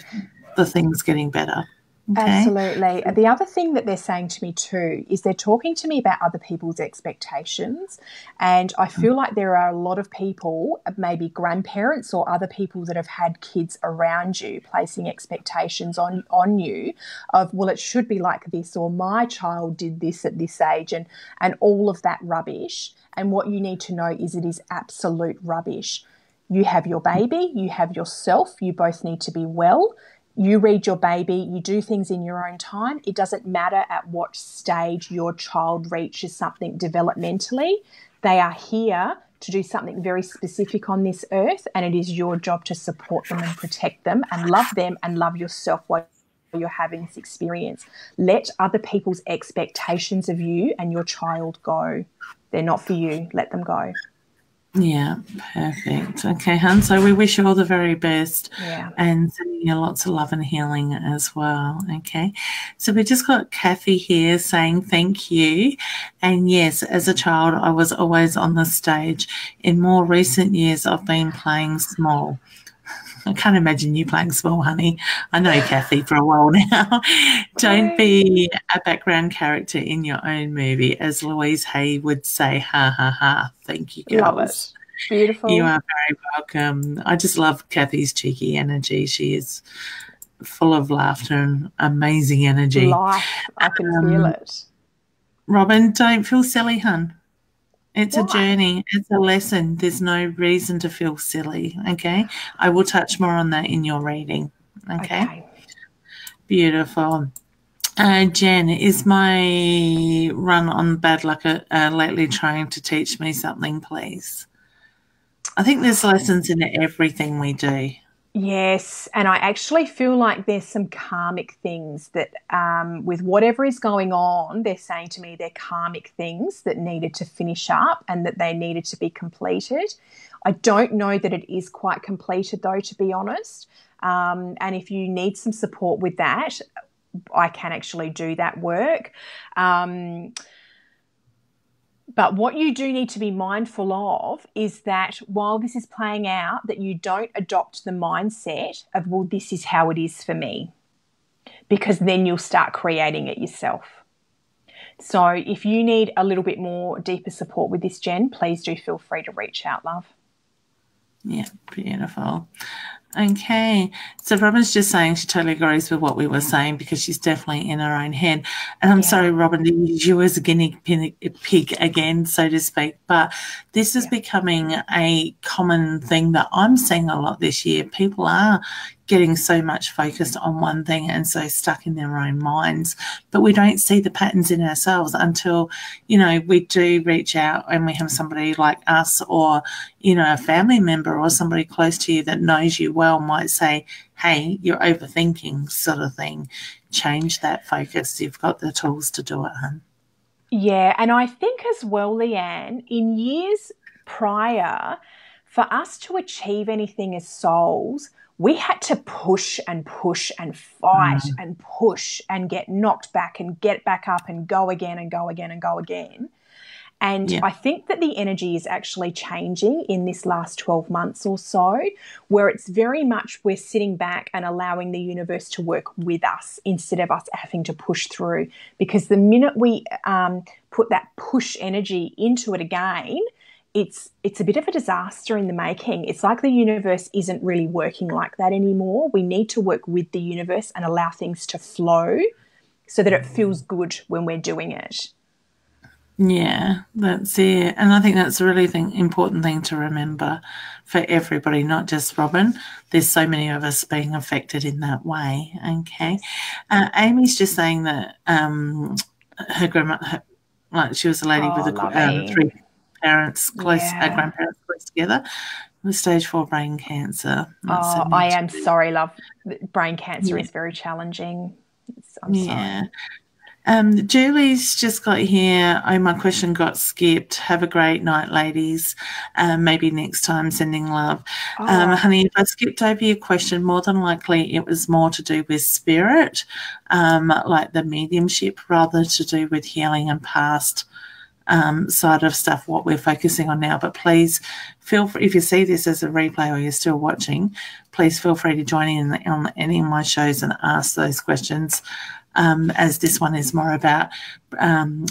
the things getting better. Okay. Absolutely. The other thing that they're saying to me too is they're talking to me about other people's expectations, and I feel like there are a lot of people, maybe grandparents or other people that have had kids around you, placing expectations on you of, well, it should be like this, or my child did this at this age, and all of that rubbish. And what you need to know is it is absolute rubbish. You have your baby, you have yourself, you both need to be well. You read your baby, you do things in your own time. It doesn't matter at what stage your child reaches something developmentally. They are here to do something very specific on this earth, and it is your job to support them and protect them and love yourself while you're having this experience. Let other people's expectations of you and your child go. They're not for you. Let them go. Yeah, perfect. Okay, hun, so we wish you all the very best and sending you lots of love and healing as well, okay? So we just got Kathy here saying thank you. And yes, as a child, I was always on the stage. In more recent years, I've been playing small. I can't imagine you playing small, honey. I know Kathy for a while now. Don't be a background character in your own movie, as Louise Hay would say, ha, ha, ha. Thank you, girls. Love it. Beautiful. You are very welcome. I just love Kathy's cheeky energy. She is full of laughter and amazing energy. Life. I can feel it. Robin, don't feel silly, hun. It's a journey. It's a lesson. There's no reason to feel silly, okay? I will touch more on that in your reading, okay? Beautiful. Jen, is my run on bad luck lately trying to teach me something, please? I think there's lessons in everything we do. Yes, and I actually feel like there's some karmic things that with whatever is going on, they're saying to me they're karmic things that needed to finish up and that they needed to be completed. I don't know that it is quite completed though, to be honest. And if you need some support with that, I can actually do that work. But what you do need to be mindful of is that while this is playing out, that you don't adopt the mindset of, well, this is how it is for me, because then you'll start creating it yourself. So if you need a little bit more deeper support with this, Jen, please do feel free to reach out, love. Yeah, beautiful. Okay, so Robin's just saying she totally agrees with what we were saying because she's definitely in her own head. And I'm sorry, Robin, to use you as a guinea pig again, so to speak, but this is becoming a common thing that I'm seeing a lot this year. People are getting so much focused on one thing and so stuck in their own minds, but we don't see the patterns in ourselves until, you know, we do reach out and we have somebody like us or, you know, a family member or somebody close to you that knows you well might say, hey, you're overthinking, sort of thing. Change that focus. You've got the tools to do it, hun. Yeah, and I think as well, Leanne, in years prior, for us to achieve anything as souls, we had to push and push and fight and push and get knocked back and get back up and go again and go again and go again. And I think that the energy is actually changing in this last 12 months or so, where it's very much we're sitting back and allowing the universe to work with us instead of us having to push through. Because the minute we put that push energy into it again, it's a bit of a disaster in the making. It's like the universe isn't really working like that anymore. We need to work with the universe and allow things to flow so that it feels good when we're doing it. Yeah, that's it. And I think that's a really important thing to remember for everybody, not just Robin. There's so many of us being affected in that way. Okay. Amy's just saying that her grandma, like she was a lady with three parents close, grandparents close together with stage 4 brain cancer. I am sorry, love. Brain cancer is very challenging. I'm sorry. Julie's just got here. Oh, my question got skipped. Have a great night, ladies. Maybe next time, sending love. Honey, if I skipped over your question, more than likely it was more to do with spirit, like the mediumship, rather to do with healing and past side of stuff, what we're focusing on now. But please feel free, if you see this as a replay or you're still watching, please feel free to join in on any of my shows and ask those questions. As this one is more about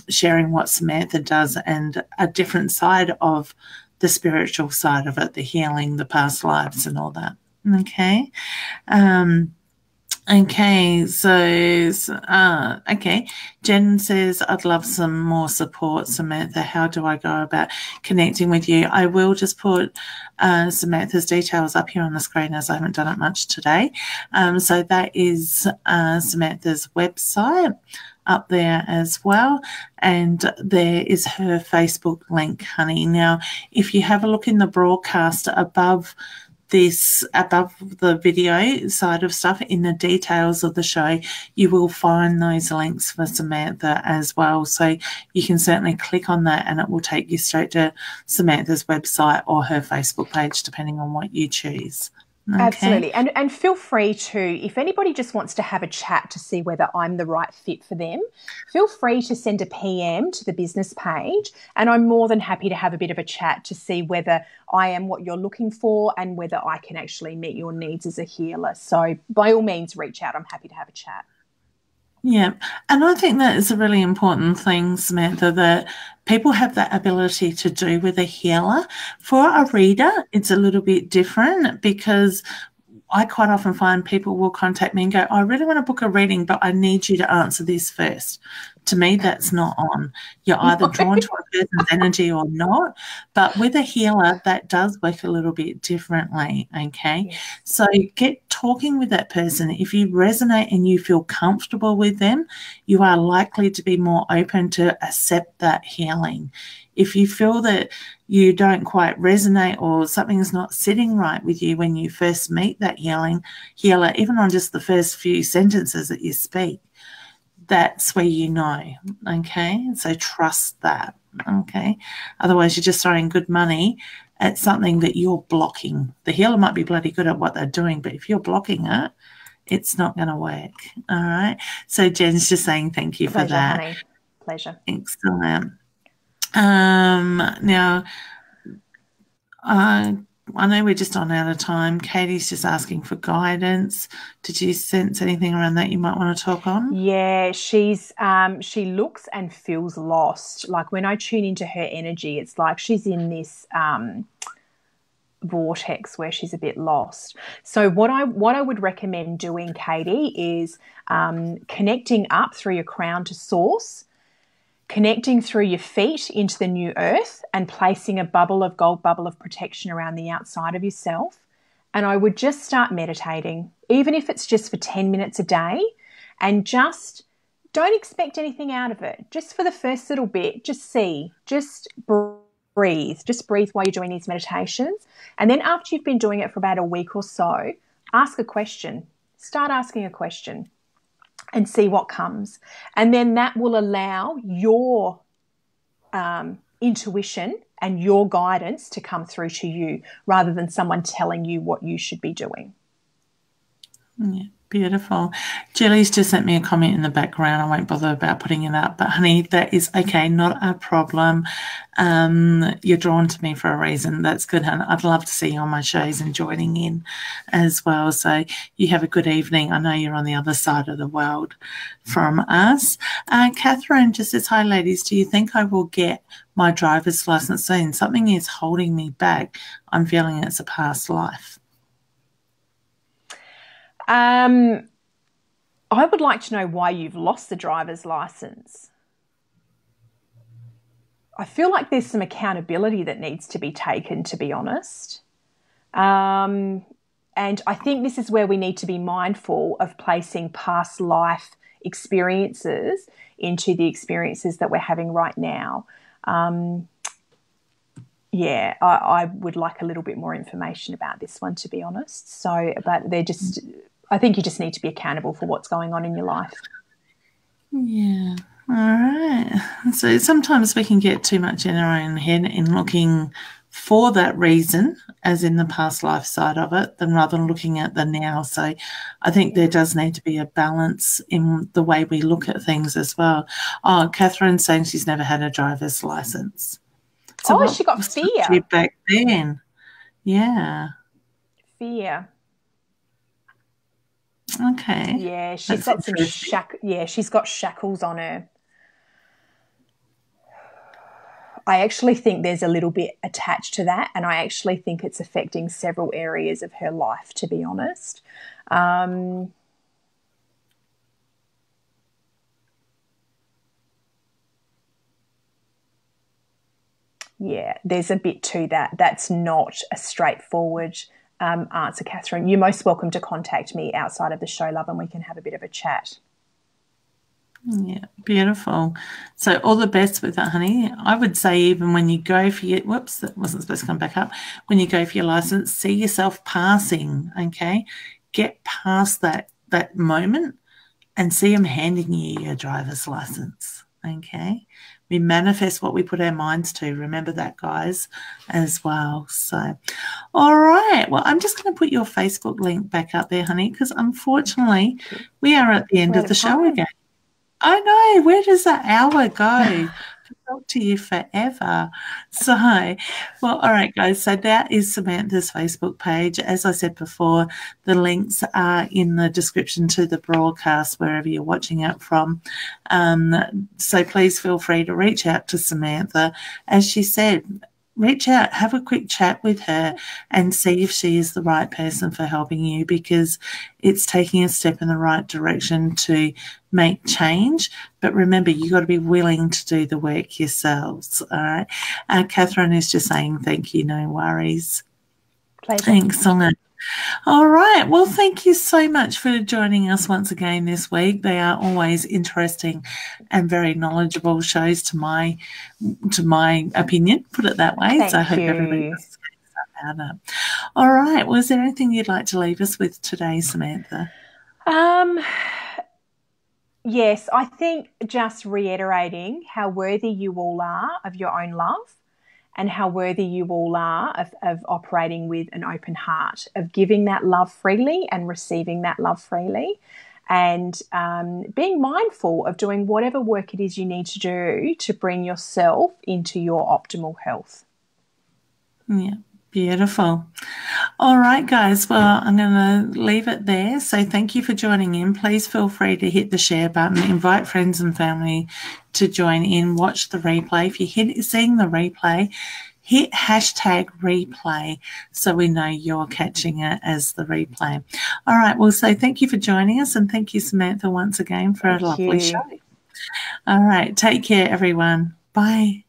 sharing what Samantha does and a different side of the spiritual side of it, the healing, the past lives and all that. Okay. Okay, okay. Jen says, I'd love some more support, Samantha. How do I go about connecting with you? I will just put Samantha's details up here on the screen as I haven't done it much today. So that is Samantha's website up there as well. And there is her Facebook link, honey. Now, if you have a look in the broadcast above the video side of stuff, in the details of the show, you will find those links for Samantha as well. So you can certainly click on that and it will take you straight to Samantha's website or her Facebook page, depending on what you choose. Okay. Absolutely. And feel free to, if anybody just wants to have a chat to see whether I'm the right fit for them, feel free to send a PM to the business page, and I'm more than happy to have a bit of a chat to see whether I am what you're looking for and whether I can actually meet your needs as a healer. So by all means, reach out. I'm happy to have a chat. Yeah, and I think that is a really important thing, Samantha, that people have that ability to do with a healer. For a reader, it's a little bit different because I quite often find people will contact me and go, I really want to book a reading, but I need you to answer this first. To me, that's not on. You're either drawn to a person's energy or not. But with a healer, that does work a little bit differently, okay? Yes. So get talking with that person. If you resonate and you feel comfortable with them, you are likely to be more open to accept that healing. If you feel that you don't quite resonate or something's not sitting right with you when you first meet that healer, even on just the first few sentences that you speak, that's where you know, okay? So trust that, okay? Otherwise, you're just throwing good money at something that you're blocking. The healer might be bloody good at what they're doing, but if you're blocking it, it's not going to work, all right? So Jen's just saying thank you for that. Honey. Pleasure. Excellent. Now, I know we're just on out of time. Katie's just asking for guidance. Did you sense anything around that you might want to talk on? Yeah, she looks and feels lost. Like when I tune into her energy, it's like she's in this vortex where she's a bit lost. So what I would recommend doing, Katie, is connecting up through your crown to source, connecting through your feet into the new earth, and placing a gold bubble of protection around the outside of yourself. And I would just start meditating, even if it's just for 10 minutes a day, and just don't expect anything out of it. Just for the first little bit, just breathe. Just breathe while you're doing these meditations. And then after you've been doing it for about a week or so, ask a question. Start asking a question and see what comes. And then that will allow your intuition and your guidance to come through to you rather than someone telling you what you should be doing. Yeah. Beautiful. Julie's just sent me a comment in the background. I won't bother about putting it up, but honey, that is okay, not a problem. You're drawn to me for a reason. That's good, honey. I'd love to see you on my shows and joining in as well. So you have a good evening. I know you're on the other side of the world from us. Catherine just says, hi ladies, do you think I will get my driver's license soon? Something is holding me back. I'm feeling it's a past life. I would like to know why you've lost the driver's license. I feel like there's some accountability that needs to be taken, to be honest. And I think this is where we need to be mindful of placing past life experiences into the experiences that we're having right now. I would like a little bit more information about this one, to be honest. So, but I think you just need to be accountable for what's going on in your life. Yeah. All right. So sometimes we can get too much in our own head in looking for that reason, as in the past life side of it, than rather than looking at the now. So I think there does need to be a balance in the way we look at things as well. Oh, Catherine's saying she's never had a driver's license. So she got fear. Back then. Yeah. Fear. Okay. Yeah, she's got some she's got shackles on her. I actually think there's a little bit attached to that, and I actually think it's affecting several areas of her life, to be honest. Yeah, there's a bit to that. That's not a straightforward answer, Catherine. You're most welcome to contact me outside of the show, love, and we can have a bit of a chat. Yeah, beautiful. So all the best with that, honey. I would say even when you go for your, whoops, that wasn't supposed to come back up. When you go for your license, see yourself passing, okay? Get past that moment and see them handing you your driver's license, okay? We manifest what we put our minds to. Remember that, guys, as well. So, all right. Well, I'm just going to put your Facebook link back up there, honey, because unfortunately we are at the end of the show again. I know. Where does that hour go? I talk to you forever. So, well, all right, guys. So that is Samantha's Facebook page. As I said before, the links are in the description to the broadcast, wherever you're watching it from. So please feel free to reach out to Samantha. As she said, reach out, have a quick chat with her and see if she is the right person for helping you, because it's taking a step in the right direction to make change. But remember, you got to be willing to do the work yourselves. All right. Catherine is just saying thank you. No worries. Pleasure. Thanks so much. All right. Well, thank you so much for joining us once again this week. They are always interesting and very knowledgeable shows to my opinion, put it that way. So I hope everybody gets something out of it. All right. Was there anything you'd like to leave us with today, Samantha? Yes, I think just reiterating how worthy you all are of your own love, and how worthy you all are of operating with an open heart, of giving that love freely and receiving that love freely, and being mindful of doing whatever work it is you need to do to bring yourself into your optimal health. Yeah, beautiful. All right, guys. Well, I'm going to leave it there. So thank you for joining in. Please feel free to hit the share button, invite friends and family to join in, watch the replay. If you're seeing the replay, hit hashtag replay so we know you're catching it as the replay. All right. Well, so thank you for joining us, and thank you, Samantha, once again for a lovely show. All right. Take care, everyone. Bye.